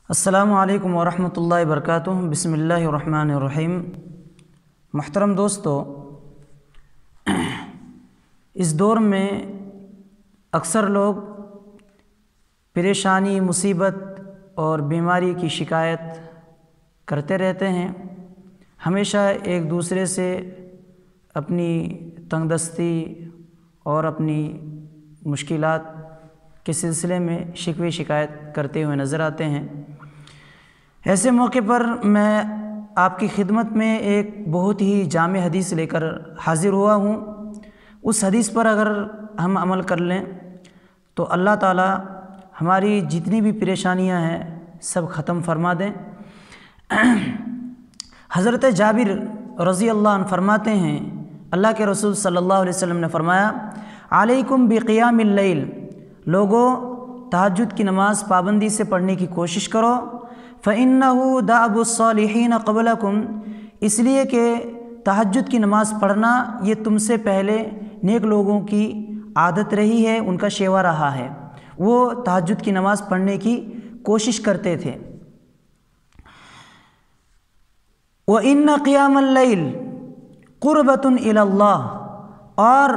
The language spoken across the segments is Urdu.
السلام علیکم ورحمۃ اللہ وبرکاتہ۔ بسم اللہ الرحمن الرحیم۔ محترم دوستو، اس دور میں اکثر لوگ پریشانی، مصیبت اور بیماری کی شکایت کرتے رہتے ہیں۔ ہمیشہ ایک دوسرے سے اپنی تنگ دستی اور اپنی مشکلات کے سلسلے میں شکوے شکایت کرتے ہوئے نظر آتے ہیں۔ ایسے موقع پر میں آپ کی خدمت میں ایک بہت ہی جامع حدیث لے کر حاضر ہوا ہوں۔ اس حدیث پر اگر ہم عمل کر لیں تو اللہ تعالی ہماری جتنی بھی پریشانیاں ہیں سب ختم فرما دیں۔ حضرت جابر رضی اللہ عنہ فرماتے ہیں، اللہ کے رسول صلی اللہ علیہ وسلم نے فرمایا، علیکم بقیام اللیل، لوگو تہجد کی نماز پابندی سے پڑھنے کی کوشش کرو، فإنہ دأب الصالحین قبلکم، اس لیے کہ تہجد کی نماز پڑھنا یہ تم سے پہلے نیک لوگوں کی عادت رہی ہے، ان کا شیوا رہا ہے، وہ تہجد کی نماز پڑھنے کی کوشش کرتے تھے۔ وَإِنَّ قِيَامَ اللَّيْلِ قُرْبَةٌ إِلَى اللَّهِ، اور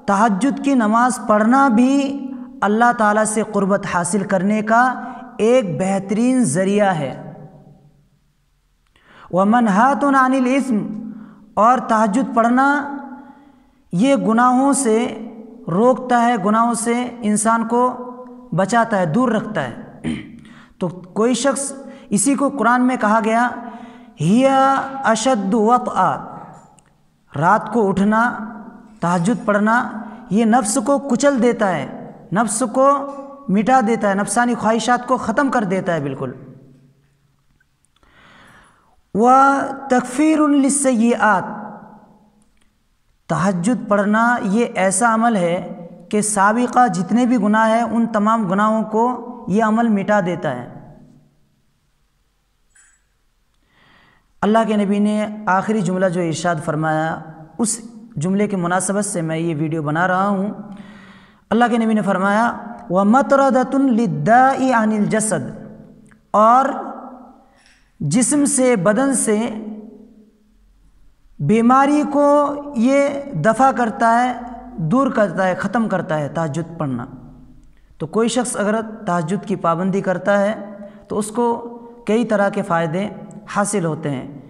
تہجد کی نماز پڑھنا بھی اللہ تعالیٰ سے قربت حاصل کرنے کا ایک بہترین ذریعہ ہے۔ وَمَنْهَاتٌ عَنِ الْإِثْمِ، اور تہجد پڑھنا یہ گناہوں سے روکتا ہے، گناہوں سے انسان کو بچاتا ہے، دور رکھتا ہے۔ تو کوئی شخص، اسی کو قرآن میں کہا گیا، ہِیَ أَشَدُّ وَطْئًا، رات کو اٹھنا، تہجد پڑھنا یہ نفس کو کچل دیتا ہے، نفس کو مٹا دیتا ہے، نفسانی خواہشات کو ختم کر دیتا ہے بالکل۔ وَتَكْفِيرٌ لِلسَّيِّئَاتِ، تہجد پڑھنا یہ ایسا عمل ہے کہ سابقہ جتنے بھی گناہ ہیں ان تمام گناہوں کو یہ عمل مٹا دیتا ہے۔ اللہ کے نبی نے آخری جملہ جو ارشاد فرمایا، اس جملے کی مناسبت سے میں یہ ویڈیو بنا رہا ہوں۔ اللہ کے نبی نے فرمایا، وَمَطْرَدَةٌ لِلدَّاءِ عَنِ الْجَسَدِ، اور جسم سے، بدن سے بیماری کو یہ دفع کرتا ہے، دور کرتا ہے، ختم کرتا ہے تہجد پڑھنا۔ تو کوئی شخص اگر تہجد کی پابندی کرتا ہے تو اس کو کئی طرح کے فائدے حاصل ہوتے ہیں۔